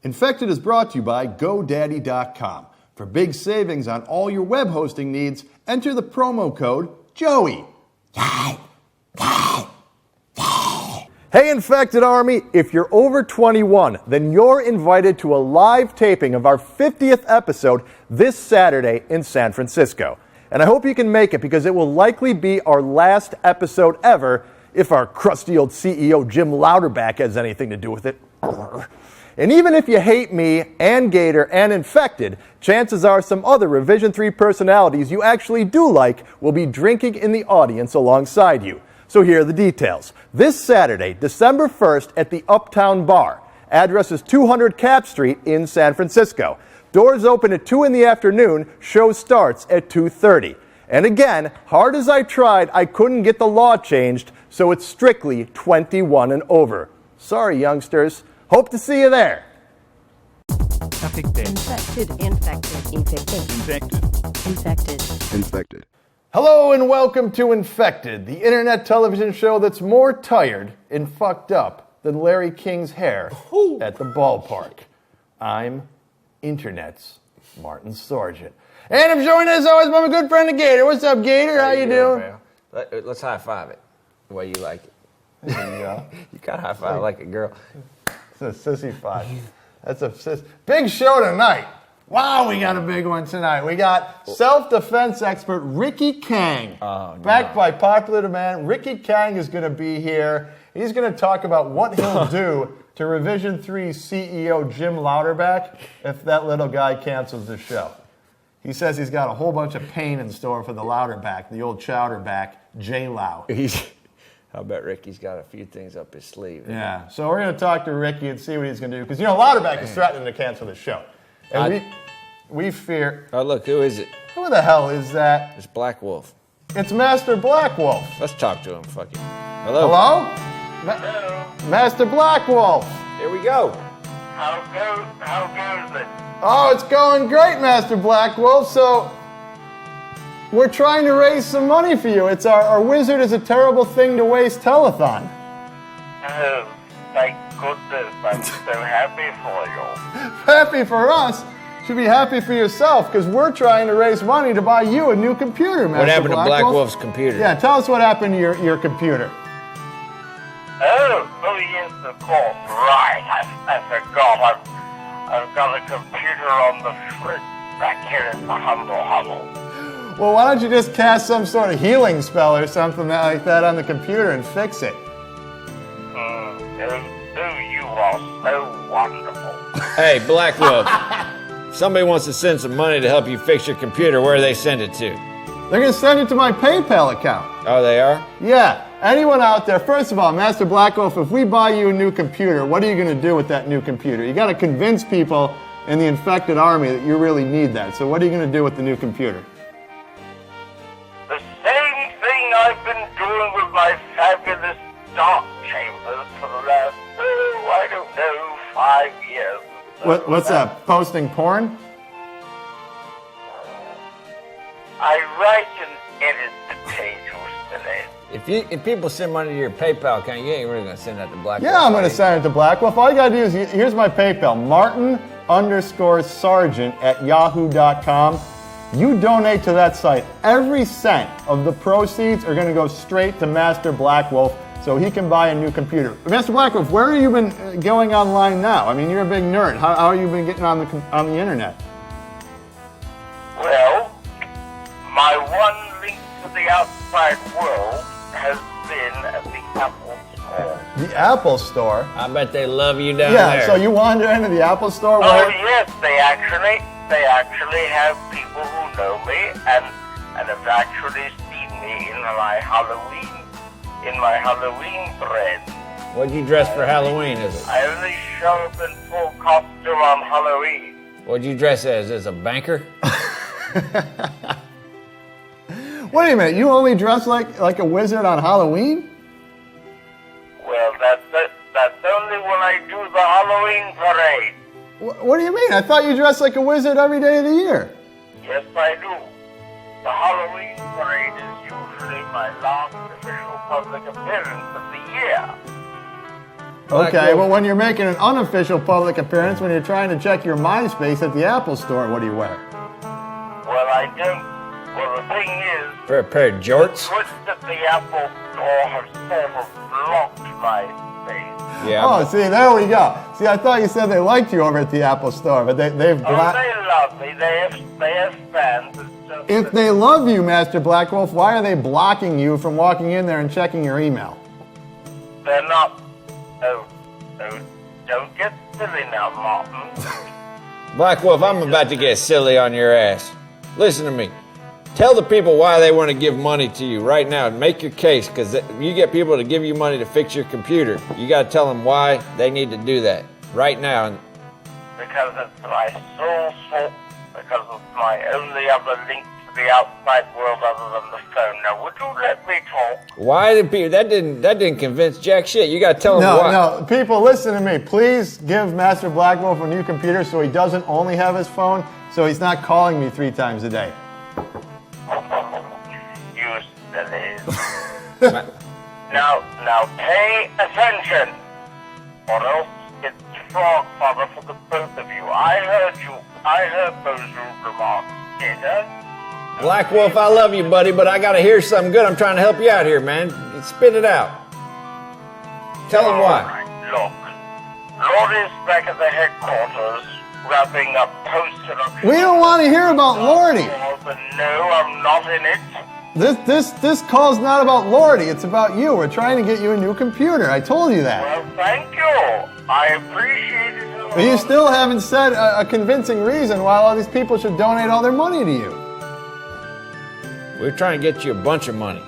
Infected is brought to you by GoDaddy.com. For big savings on all your web hosting needs, enter the promo code JOEY. Hey, Infected Army, if you're over 21, then you're invited to a live taping of our 50th episode this Saturday in San Francisco. And I hope you can make it because it will likely be our last episode ever if our crusty old CEO Jim Louderback has anything to do with it. And even if you hate me and Gator and Infected, chances are some other Revision 3 personalities you actually do like will be drinking in the audience alongside you. So here are the details. This Saturday, December 1st at the Uptown Bar. Address is 200 Cap Street in San Francisco. Doors open at 2 in the afternoon. Show starts at 2:30. And again, hard as I tried, I couldn't get the law changed, so it's strictly 21 and over. Sorry, youngsters. Hope to see you there. Infected. Hello and welcome to Infected, the internet television show that's more tired and fucked up than Larry King's hair at the ballpark. I'm Internet's Martin Sargent. And I'm joined as always by my good friend Gator. What's up, Gator? How you doing? Let's high five it the way you like it. There you go. You gotta high five like a girl. It's a sissy five. That's a big show tonight. Wow, we got a big one tonight. We got self-defense expert Ricky Kang. Backed by popular demand. Ricky Kang is going to be here. He's going to talk about what he'll do to Revision 3 CEO Jim Louderback if that little guy cancels the show. He says he's got a whole bunch of pain in store for the Louderback, the old chowderback, J-Low. I bet Ricky's got a few things up his sleeve. Yeah, so we're going to talk to Ricky and see what he's going to do. Because, Louderback is threatening to cancel the show. And we fear... Oh, look, who is it? Who the hell is that? It's Black Wolf. It's Master Black Wolf. Let's talk to him, fuck it. Hello? Hello? Hello. Master Black Wolf. Here we go. How goes it? Oh, it's going great, Master Black Wolf. So, we're trying to raise some money for you. It's our Wizard is a Terrible Thing to Waste telethon. Oh, thank goodness. I'm so happy for you. Happy for us. Should be happy for yourself, because we're trying to raise money to buy you a new computer, Master What happened Black to Black Wolf? Wolf's computer? Yeah, tell us what happened to your computer. Oh yes, of course. Right, I forgot. I've got a computer on the fridge back here in the humble. Well, why don't you just cast some sort of healing spell or something like that on the computer and fix it? You are so wonderful. Hey, Black Wolf. If somebody wants to send some money to help you fix your computer, where do they send it to? They're going to send it to my PayPal account. Oh, they are? Yeah. Anyone out there, first of all, Master Black Wolf, if we buy you a new computer, what are you going to do with that new computer? You got to convince people in the Infected Army that you really need that. So what are you going to do with the new computer? The same thing I've been doing with my fabulous dark chambers for the last, 5 years. What's that, posting porn? I write and edit the pages today. If people send money to your PayPal account, you ain't really going to send that to Black Wolf. Yeah, I'm going to send it to Black Wolf. All you got to do is, here's my PayPal, Martin_Sargent at yahoo.com. You donate to that site. Every cent of the proceeds are going to go straight to Master Black Wolf so he can buy a new computer. Master Black Wolf, where have you been going online now? I mean, you're a big nerd. How have you been getting on the internet? Well, my one link to the outside world has been at the Apple Store. The Apple Store? I bet they love you down Yeah, there. so you wander into the Apple Store? Oh, yes, they actually have people who know me and have actually seen me in my Halloween thread. What'd you dress for Halloween, is it? I only show up in full costume on Halloween. What'd you dress as a banker? Wait a minute, you only dress like a wizard on Halloween? Well, that's only when I do the Halloween parade. What do you mean? I thought you dressed like a wizard every day of the year. Yes, I do. The Halloween parade is usually my last official public appearance of the year. Okay, well, when you're making an unofficial public appearance, when you're trying to check your MySpace at the Apple Store, what do you wear? Well, I don't. Well, the thing is, For a pair of jorts? Twist at the Apple Store have sort of blocked my face. Yeah. Oh, see, there we go. See, I thought you said they liked you over at the Apple Store, but they've Oh, blocked. they love me. They have fans. It's just If that they love you, Master Black Wolf, why are they blocking you from walking in there and checking your email? they're not. Oh, don't get silly now, Martin. Black Wolf, I'm about to get silly on your ass. Listen to me. Tell the people why they want to give money to you right now. Make your case, because you get people to give you money to fix your computer. You got to tell them why they need to do that right now. Because it's my sole source. Because it's my only other link to the outside world other than the phone. Now, would you let me talk? Why did people? That didn't convince jack shit. You got to tell them why. No, people, listen to me. Please give Master Black Wolf a new computer so he doesn't only have his phone, so he's not calling me 3 times a day. You sillies. Now pay attention, or else it's frog father for the both of you. I heard those rude remarks, Gator. Black Wolf, I love you, buddy, but I got to hear something good. I'm trying to help you out here, man. Spit it out. Tell them why. All right, look. Lordy's back at the headquarters, wrapping up post-production. We don't want to hear about Lordy. No, I'm not in it. This call's not about Lordy. It's about you. We're trying to get you a new computer. I told you that. Well, thank you. I appreciate it. But you still haven't said a convincing reason why all these people should donate all their money to you. We're trying to get you a bunch of money.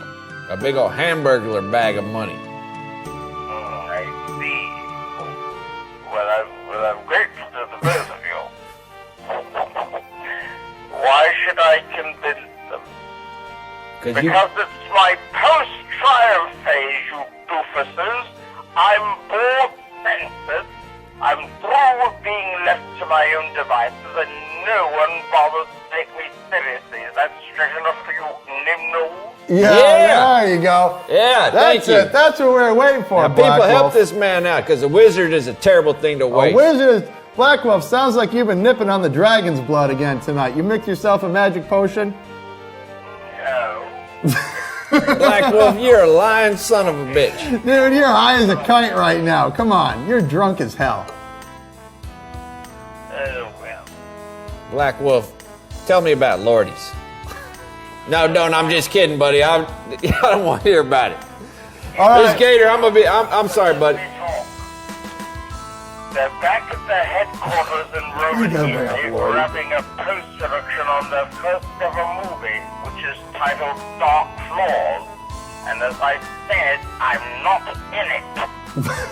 A big old hamburglar bag of money. I see. Well, I'm grateful to the both of you. Why should I convince them? Because it's my post-trial phase, you doofuses. I'm bored senseless. I'm through with being left to my own devices, and no one bothers to take me seriously. Is that straight enough for you, nimnos? Yeah, there you go. Yeah, That's thank you. it. That's what we're waiting for, Now, Black people, help Wolf. this man out, because a wizard is a terrible thing to A waste. wizard. Black Wolf, sounds like you've been nipping on the dragon's blood again tonight. You mixed yourself a magic potion? No. Black Wolf, you're a lying son of a bitch. Dude, you're high as a kite right now. Come on. You're drunk as hell. Oh, well. Black Wolf, tell me about Lordy's. No, don't. I'm just kidding, buddy. I don't want to hear about it. All right. This Gator, I'm sorry, buddy. They're back at their headquarters in Roman, wrapping up post-production on their first ever movie, which is titled Dark Floors. And as I said, I'm not in it.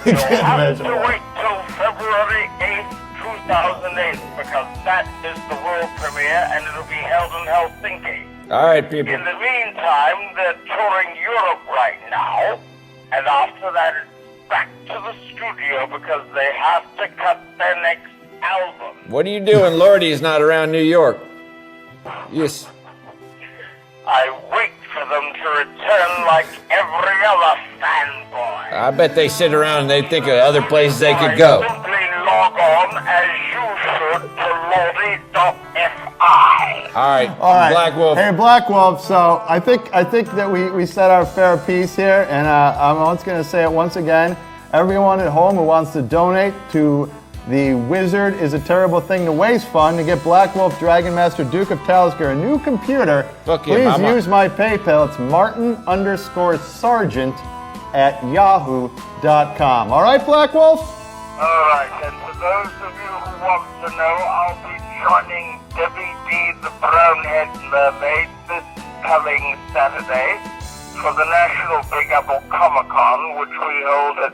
You'll have to wait till February 8th, 2008, because that is the world premiere, and it'll be held in Helsinki. All right, people. In the meantime, they're touring Europe right now, and after that, it's back to the studio because they have to cut their next album. What are you doing? Lordy's not around New York. Yes. I wait for them to return like every other fanboy. I bet they sit around and they think of other places they could go. Simply log on as you should to lordy.fi. All right, Black Wolf. Hey, Black Wolf. So I think that we said our fair piece here, and I'm once going to say it once again. Everyone at home who wants to donate to the Wizard is a Terrible Thing to Waste fund to get Black Wolf Dragon Master Duke of Talisker a new computer. Fuck you, please mama. use my PayPal. It's Martin_Sargent@yahoo.com. All right, Black Wolf. All right, and for those of you who want to know, I'll be joining Debbie D. the Brownhead Mermaid this coming Saturday for the National Big Apple Comic-Con, which we hold at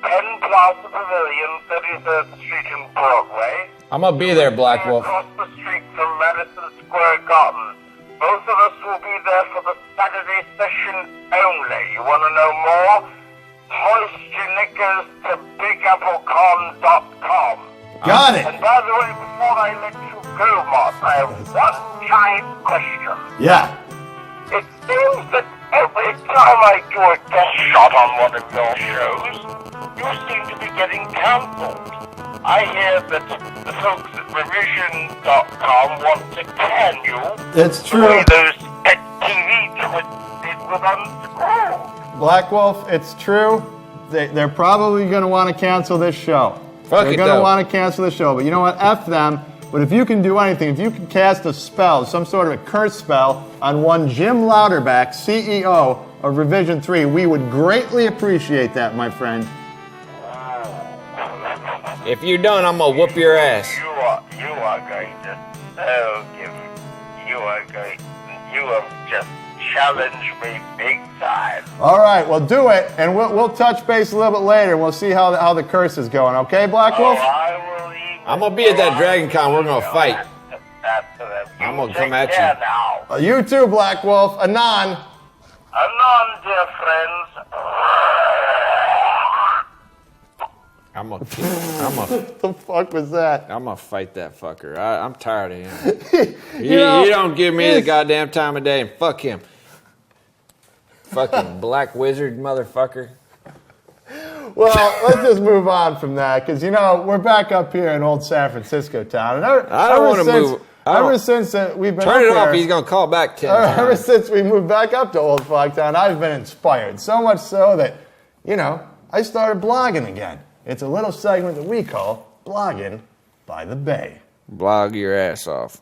Penn Plaza Pavilion, 33rd Street and Broadway. I'm going to be there, Black Wolf. Across the street from Madison Square Garden. Both of us will be there for the Saturday session only. You want to know more? Hoist your knickers to bigapplecon.com. Got it. And by the way, before I let you go, Mark, I have one giant question. Yeah. It seems that every time I do a guest shot on one of your shows, you seem to be getting cancelled. I hear that the folks at revision.com want to can you. It's The true. way those pet TV twits did with Unscrew. Black Wolf, it's true. They're probably going to want to cancel this show. Fuck They're it, going to though. want to cancel the show. But you know what? F them. But if you can do anything, if you can cast a spell, some sort of a curse spell on one Jim Louderback, CEO of Revision 3, we would greatly appreciate that, my friend. If you don't, I'm gonna whoop your ass. You are going to so give. You have just challenged me big time. All right, well, do it, and we'll touch base a little bit later, and we'll see how the curse is going, okay, Black Wolf? I will even I'm gonna be at that Dragon Con. We're gonna fight. After that. I'm gonna Take come at care you. now. You too, Black Wolf. Anon. Anon, dear friends. What the fuck was that? I'm gonna fight that fucker. I'm tired of him. You know, you don't give me the he's- goddamn time of day, and fuck him. Fucking black wizard motherfucker. Well, let's just move on from that, because, you know, we're back up here in old San Francisco town. And I don't want to move. Ever since we've been Turn it up off. here, He's gonna call back 10 ever times. since we moved back up to Old Fogtown, I've been inspired. So much so that, you know, I started blogging again. It's a little segment that we call Blogging by the Bay. Blog your ass off.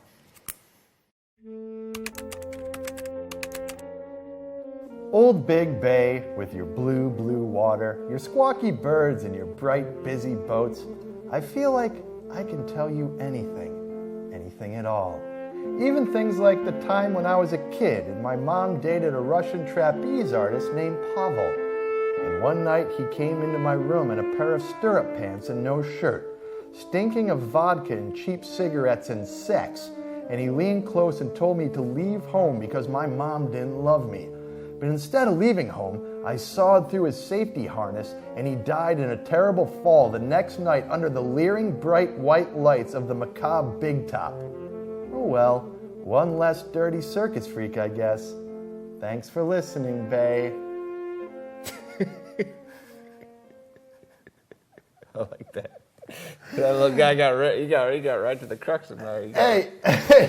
Old Big Bay with your blue, blue water, your squawky birds and your bright, busy boats. I feel like I can tell you anything at all. Even things like the time when I was a kid and my mom dated a Russian trapeze artist named Pavel. And one night he came into my room in a pair of stirrup pants and no shirt, stinking of vodka and cheap cigarettes and sex. And he leaned close and told me to leave home because my mom didn't love me. But instead of leaving home, I sawed through his safety harness and he died in a terrible fall the next night under the leering bright white lights of the macabre Big Top. Oh well, one less dirty circus freak, I guess. Thanks for listening, Bay. I like that. That little guy got right to the crux of it. He Hey,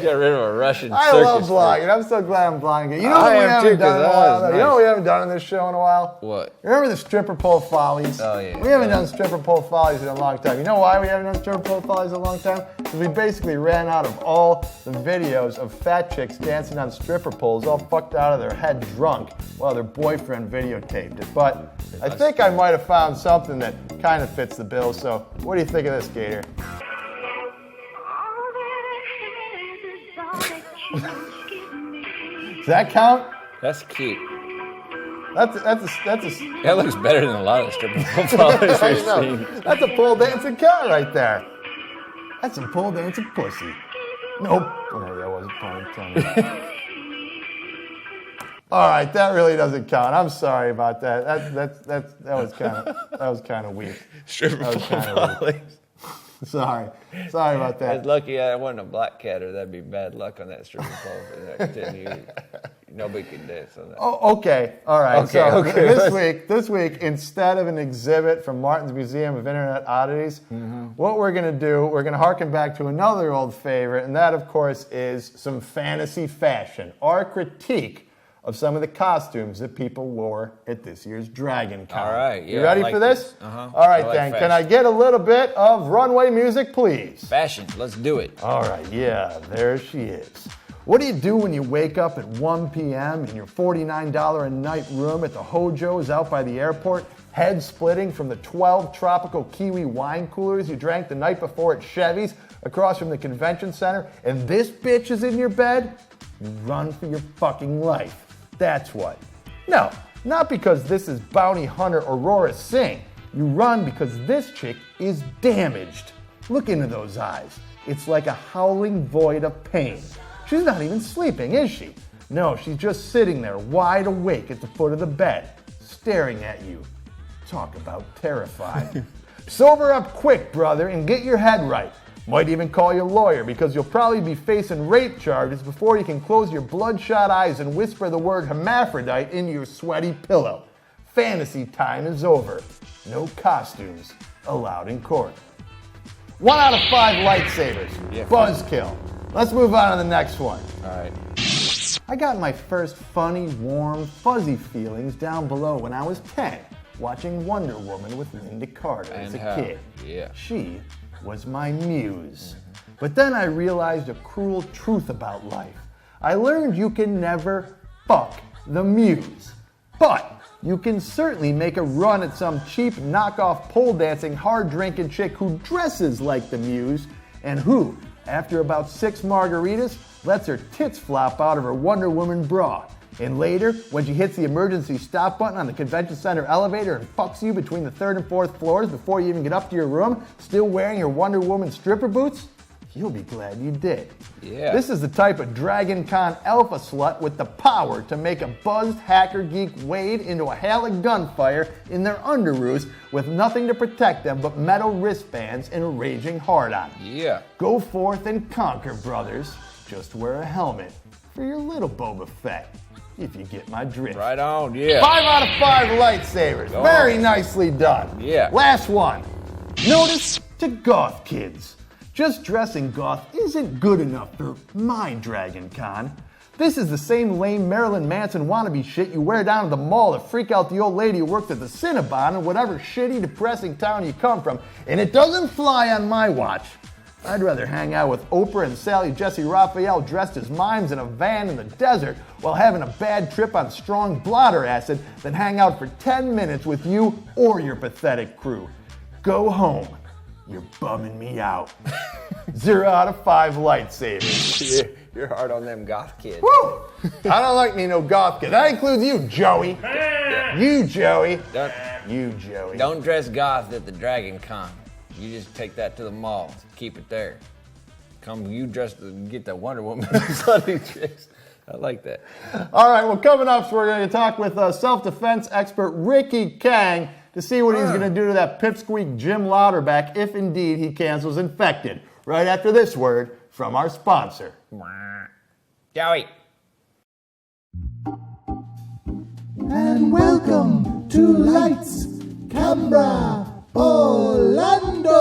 got rid of a Russian I circus love freak. blogging. I'm so glad I'm blogging again. You know I what we am haven't too, done in a 'cause while? that was though? You know nice. what we haven't done in this show in a while? What? Remember the stripper pole follies? Oh, yeah. We haven't done stripper pole follies in a long time. You know why we haven't done stripper pole follies in a long time? Because we basically ran out of all the videos of fat chicks dancing on stripper poles, all fucked out of their head drunk, while their boyfriend videotaped it. But I think I might have found something that kind of fits the bill. So what do you think of this, Gator? Does that count? That's cute. That's a That looks better than a lot of stripper followers I we've know. seen. That's a pole dancing cat right there. That's a pole dancing pussy. Nope. Oh, that wasn't pun intended. All right, that really doesn't count. I'm sorry about that. That was kind of weak. Stripper That was kind of weak. Sorry about that. It's lucky I wasn't a black cat, or that'd be bad luck on that stripper pole for the next 10 years. Nobody can dance on that. Oh, okay. All right. Okay, So this week, instead of an exhibit from Martin's Museum of Internet Oddities, what we're going to do, we're going to harken back to another old favorite, and that, of course, is some fantasy fashion, our critique of some of the costumes that people wore at this year's Dragon Con. All right. You Yeah, ready I like for this? this. Uh-huh. All right, I like then. fashion. Can I get a little bit of runway music, please? Fashion. Let's do it. All right, yeah, there she is. What do you do when you wake up at 1 p.m. in your $49 a night room at the Hojo's out by the airport, head splitting from the 12 tropical kiwi wine coolers you drank the night before at Chevy's across from the convention center, and this bitch is in your bed? You run for your fucking life. That's what. No, not because this is bounty hunter Aurora Singh. You run because this chick is damaged. Look into those eyes. It's like a howling void of pain. She's not even sleeping, is she? No, she's just sitting there wide awake at the foot of the bed, staring at you. Talk about terrified. Sober up quick, brother, and get your head right. Might even call your lawyer because you'll probably be facing rape charges before you can close your bloodshot eyes and whisper the word hermaphrodite into your sweaty pillow. fantasy time is over. No costumes allowed in court. 1 out of 5 lightsabers. Yeah. Buzzkill. Let's move on to the next one. All right. I got my first funny, warm, fuzzy feelings down below when I was 10, watching Wonder Woman with Linda Carter as a kid. Yeah. She was my muse. But then I realized a cruel truth about life. I learned you can never fuck the muse. But you can certainly make a run at some cheap knockoff pole dancing, hard drinking chick who dresses like the muse and who, after about 6 margaritas, lets her tits flop out of her Wonder Woman bra. And later, when she hits the emergency stop button on the convention center elevator and fucks you between the 3rd and 4th floors before you even get up to your room, still wearing your Wonder Woman stripper boots, you'll be glad you did. Yeah. This is the type of Dragon Con alpha slut with the power to make a buzzed hacker geek wade into a hail of gunfire in their underoos with nothing to protect them but metal wristbands and a raging hard-on. Yeah. Go forth and conquer, brothers. Just wear a helmet for your little Boba Fett, if you get my drift. Right on, yeah. 5 out of 5 lightsabers. Go Very on. nicely done. Yeah. Last one. Notice to goth kids. Just dressing goth isn't good enough for my Dragon Con. This is the same lame Marilyn Manson wannabe shit you wear down at the mall to freak out the old lady who works at the Cinnabon in whatever shitty, depressing town you come from. And it doesn't fly on my watch. I'd rather hang out with Oprah and Sally Jesse Raphael dressed as mimes in a van in the desert while having a bad trip on strong blotter acid than hang out for 10 minutes with you or your pathetic crew. Go home. You're bumming me out. 0 out of 5 lightsabers. You're hard on them goth kids. Woo! I don't like me no goth kid. That includes you, Joey. You, Joey. You, Joey. Don't dress goth at the Dragon Con. You just take that to the mall. Keep it there. Come, you dress to get that Wonder Woman bloody tricks. I like that. All right, well, coming up, so we're going to talk with self-defense expert Ricky Kang to see what he's going to do to that pipsqueak Jim Louderback if indeed he cancels Infected. Right after this word from our sponsor. Joey. And welcome to Lights, Camera, Orlando!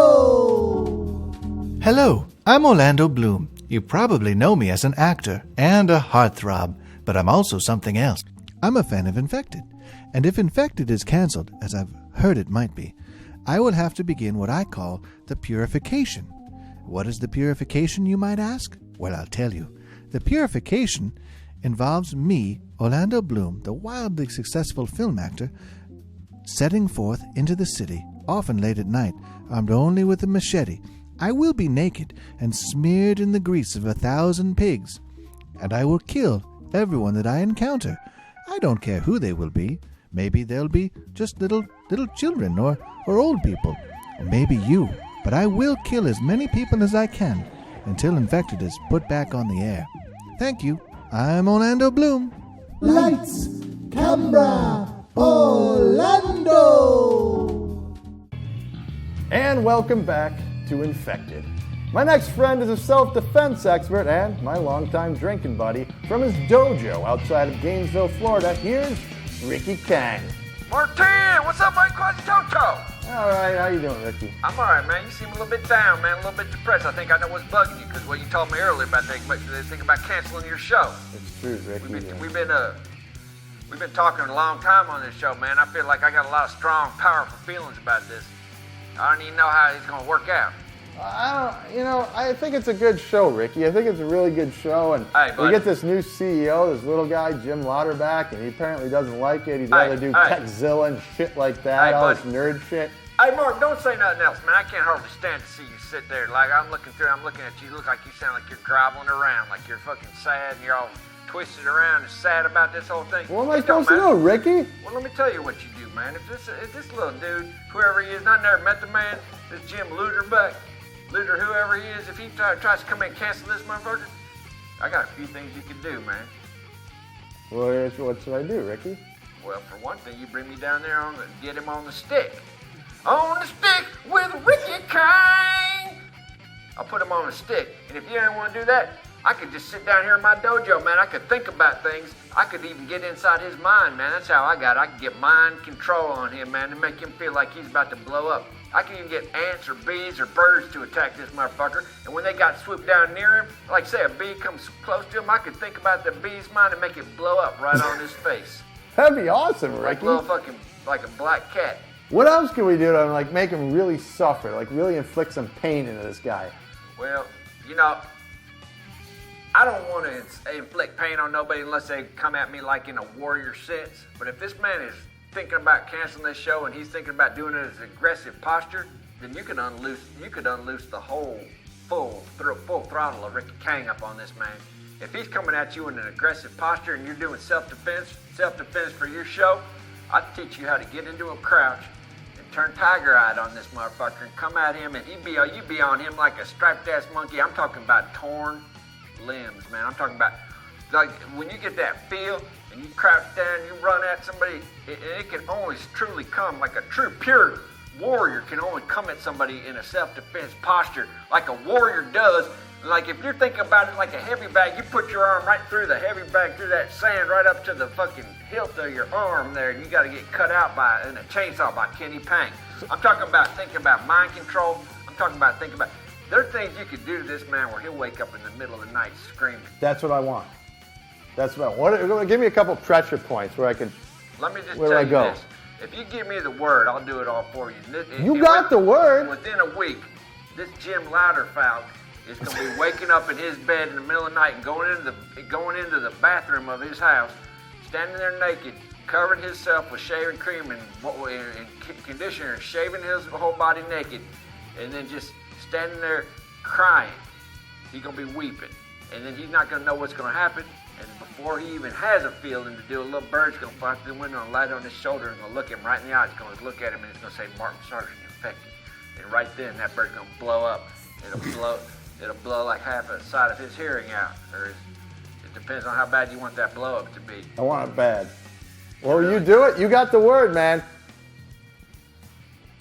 Hello, I'm Orlando Bloom. You probably know me as an actor and a heartthrob, but I'm also something else. I'm a fan of Infected, and if Infected is canceled, as I've heard it might be, I will have to begin what I call the purification. What is the purification, you might ask? Well, I'll tell you. The purification involves me, Orlando Bloom, the wildly successful film actor, setting forth into the city, often late at night, armed only with a machete. I will be naked and smeared in the grease of 1,000 pigs, and I will kill everyone that I encounter. I don't care who they will be. Maybe they'll be just little children or old people, or maybe you. But I will kill as many people as I can until Infected is put back on the air. Thank you. I'm Orlando Bloom. Lights, Camera, Orlando! And welcome back to Infected. My next friend is a self-defense expert and my longtime drinking buddy from his dojo outside of Gainesville, Florida. Here's Ricky Kang. Martin, what's up, Mike Quasitoto? All right, how you doing, Ricky? I'm all right, man. You seem a little bit down, man, a little bit depressed. I think I know what's bugging you, because what you told me earlier about they think about canceling your show. It's true, Ricky. We've been talking a long time on this show, man. I feel like I got a lot of strong, powerful feelings about this. I don't even know how it's gonna work out. I think it's a good show, Ricky. I think it's a really good show, and Hey, we buddy. get this new CEO, this little guy, Jim Louderback, and he apparently doesn't like it. He'd rather do hey. Techzilla and shit like that, Hey, all this buddy. nerd shit. Hey, Mark, don't say nothing else, man. I can't hardly stand to see you sit there. Like, I'm looking at you. You look like you sound like you're groveling around, like you're fucking sad, and you're all twisted around and sad about this whole thing. What am I It don't supposed to matter. do, Ricky? Well, let me tell you what you do, man. If this little dude, whoever he is, and I never met the man, this Jim Louderback, whoever he is, if he tries to come in and cancel this motherfucker, I got a few things you can do, man. What should I do, Ricky? Well, for one thing, you bring me down there get him on the stick. On the stick with Ricky Kane. I'll put him on the stick, and if you don't want to do that, I could just sit down here in my dojo, man. I could think about things. I could even get inside his mind, man. That's how I got it. I could get mind control on him, man, to make him feel like he's about to blow up. I could even get ants or bees or birds to attack this motherfucker. And when they got swooped down near him, like say a bee comes close to him, I could think about the bee's mind and make it blow up right on his face. That'd be awesome, Ricky. Like a little fucking, like a black cat. What else can we do to like make him really suffer, like really inflict some pain into this guy? Well, you know, I don't want to inflict pain on nobody unless they come at me like in a warrior sense. But if this man is thinking about canceling this show and he's thinking about doing it as an aggressive posture, then you could unloose the whole full throttle of Hirricane up on this man. If he's coming at you in an aggressive posture and you're doing self-defense for your show, I'd teach you how to get into a crouch and turn tiger-eyed on this motherfucker and come at him and you'd be on him like a striped-ass monkey. I'm talking about torn limbs, man. I'm talking about like when you get that feel and you crouch down, you run at somebody, and it can only truly come like a true pure warrior can only come at somebody in a self-defense posture like a warrior does. Like if you're thinking about it like a heavy bag, you put your arm right through the heavy bag, through that sand, right up to the fucking hilt of your arm there, and you got to get cut out in a chainsaw by Kenny Pang. I'm talking about thinking about mind control. I'm talking about thinking about. There are things you could do to this man where he'll wake up in the middle of the night screaming. That's what I want. That's what I want. Give me a couple pressure points where I can. Let me just where tell I you go? this. If you give me the word, I'll do it all for you. You got the word. Within a week, this Jim Louderfalk is going to be waking up in his bed in the middle of the night and going into the bathroom of his house, standing there naked, covering himself with shaving cream and conditioner, shaving his whole body naked, and then just standing there crying. He's going to be weeping. And then he's not going to know what's going to happen. And before he even has a feeling to do, a little bird's going to fly through the window and light on his shoulder and going to look him right in the eye. It's going to look at him and it's going to say, Martin Sargent infected. And right then, that bird's going to blow up. It'll blow like half the side of his hearing out. Or it depends on how bad you want that blow up to be. I want it bad. Well, you do it. You got the word, man.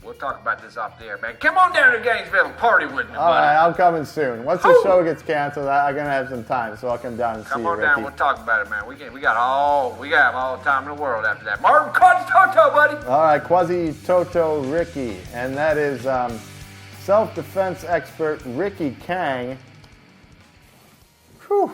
We'll talk about this off the air, man. Come on down to Gainesville and party with me, buddy. All right, I'm coming soon. Once the show gets canceled, I'm gonna have some time, so I'll come down and see you, Come on Ricky. down, we'll talk about it, man. We got all the time in the world after that. Martin Quasi-Toto, buddy. All right, Quasi-Toto Ricky, and that is self-defense expert Ricky Kang. Whew.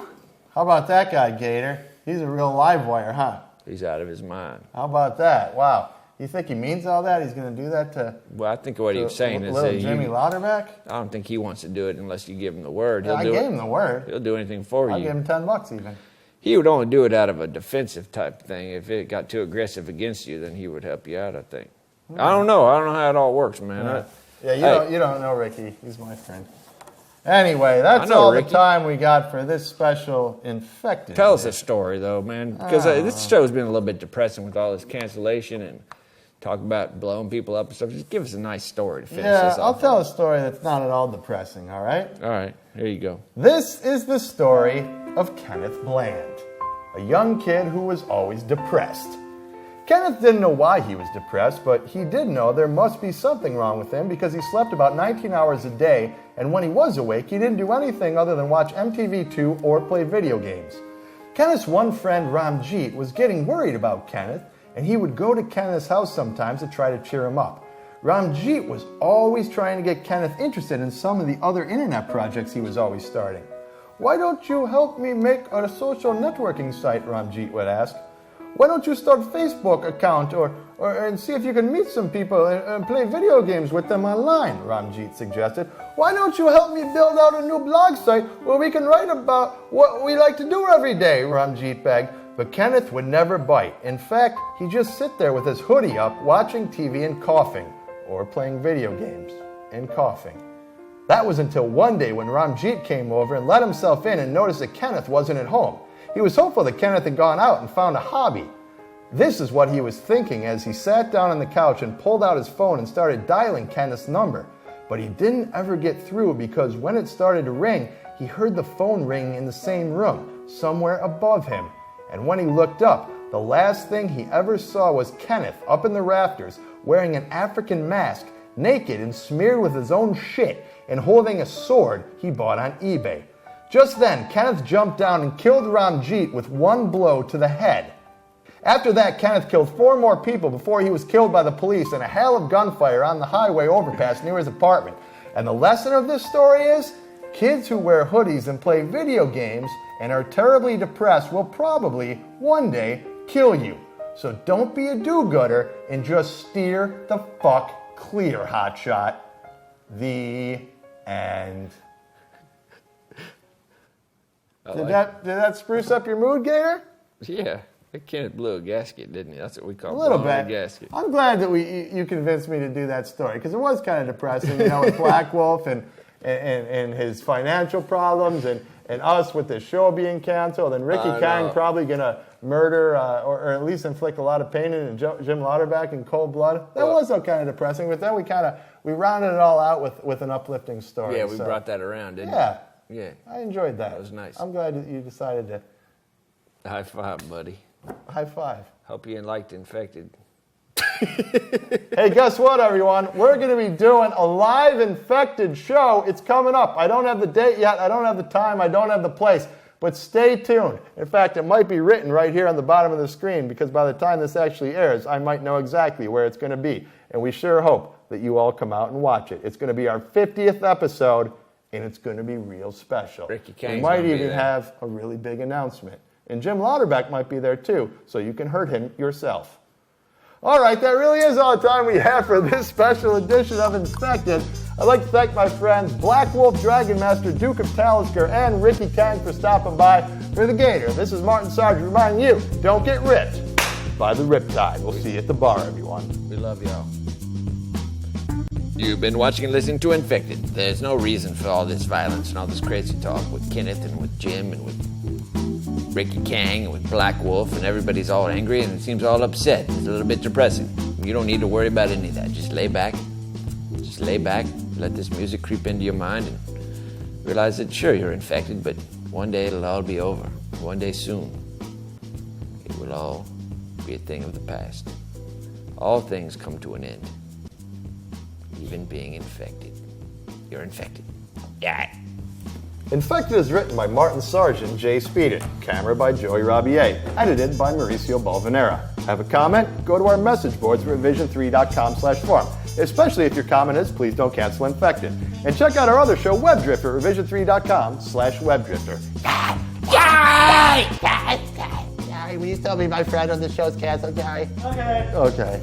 How about that guy, Gator? He's a real live wire, huh? He's out of his mind. How about that? Wow. You think he means all that? He's going to do that to? Well, I think what he was saying is little that Jimmy Louderback? I don't think he wants to do it unless you give him the word. I gave him the word. He'll do anything for I'll you. give him $10 even. He would only do it out of a defensive type thing. If it got too aggressive against you, then he would help you out, I think. I don't know. I don't know how it all works, man. You don't know Ricky. He's my friend. Anyway, that's all Ricky. The time we got for this special Infected. Tell us a story, though, man. Because this show's been a little bit depressing with all this cancellation and talk about blowing people up and stuff. Just give us a nice story to finish this off. I'll tell a story that's not at all depressing, all right? All right, here you go. This is the story of Kenneth Bland, a young kid who was always depressed. Kenneth didn't know why he was depressed, but he did know there must be something wrong with him because he slept about 19 hours a day, and when he was awake, he didn't do anything other than watch MTV2 or play video games. Kenneth's one friend, Ramjeet, was getting worried about Kenneth, and he would go to Kenneth's house sometimes to try to cheer him up. Ramjeet was always trying to get Kenneth interested in some of the other internet projects he was always starting. "Why don't you help me make a social networking site?" Ramjeet would ask. "Why don't you start a Facebook account and see if you can meet some people and play video games with them online?" Ramjeet suggested. "Why don't you help me build out a new blog site where we can write about what we like to do every day?" Ramjeet begged. But Kenneth would never bite. In fact, he'd just sit there with his hoodie up, watching TV and coughing, or playing video games and coughing. That was until one day when Ramjeet came over and let himself in and noticed that Kenneth wasn't at home. He was hopeful that Kenneth had gone out and found a hobby. This is what he was thinking as he sat down on the couch and pulled out his phone and started dialing Kenneth's number. But he didn't ever get through because when it started to ring, he heard the phone ring in the same room, somewhere above him. And when he looked up, the last thing he ever saw was Kenneth up in the rafters, wearing an African mask, naked and smeared with his own shit, and holding a sword he bought on eBay. Just then, Kenneth jumped down and killed Ramjeet with one blow to the head. After that, Kenneth killed 4 more people before he was killed by the police in a hail of gunfire on the highway overpass near his apartment. And the lesson of this story is, kids who wear hoodies and play video games and are terribly depressed will probably, one day, kill you. So don't be a do-gooder and just steer the fuck clear, hotshot. The end. Did that spruce up your mood, Gator? Yeah. Kenneth blew a gasket, didn't he? That's what we call A little blowing bit. a gasket. I'm glad that you convinced me to do that story because it was kind of depressing, with Black Wolf and his financial problems and us with the show being canceled and Ricky Kang probably going to murder or at least inflict a lot of pain in Jim Lauterbach in cold blood. That was so kind of depressing, but then we rounded it all out with an uplifting story. Yeah, we brought that around, didn't we? Yeah. I enjoyed that. That was nice. I'm glad that you decided to. High five, buddy. High five. Hope you liked Infected. Hey, guess what, everyone? We're going to be doing a live Infected show. It's coming up. I don't have the date yet. I don't have the time. I don't have the place. But stay tuned. In fact, it might be written right here on the bottom of the screen because by the time this actually airs, I might know exactly where it's going to be. And we sure hope that you all come out and watch it. It's going to be our 50th episode, and it's going to be real special. Ricky Kang's we might gonna be even there. have a really big announcement. And Jim Lauterbach might be there too, so you can hurt him yourself. All right, that really is all the time we have for this special edition of Infected. I'd like to thank my friends Black Wolf, Dragon Master, Duke of Talisker, and Ricky Kang for stopping by. For the Gator, this is Martin Sargent reminding you, don't get ripped by the Riptide. We'll see you at the bar, everyone. We love y'all. You've been watching and listening to Infected. There's no reason for all this violence and all this crazy talk with Kenneth and with Jim and with Ricky Kang and with Black Wolf, and everybody's all angry and it seems all upset. It's a little bit depressing. You don't need to worry about any of that. Just lay back, let this music creep into your mind and realize that sure, you're infected, but one day it'll all be over. One day soon, it will all be a thing of the past. All things come to an end. Even being infected. You're infected. Yeah. Infected is written by Martin Sargent, Jay Speiden. Camera by Joey Rabier. Edited by Mauricio Balvanera. Have a comment? Go to our message boards at revision3.com/forum. Especially if your comment is, please don't cancel Infected. And check out our other show, Webdrifter, at revision3.com/webdrifter. Gary, will you still be my friend when the show's canceled, Gary? Okay.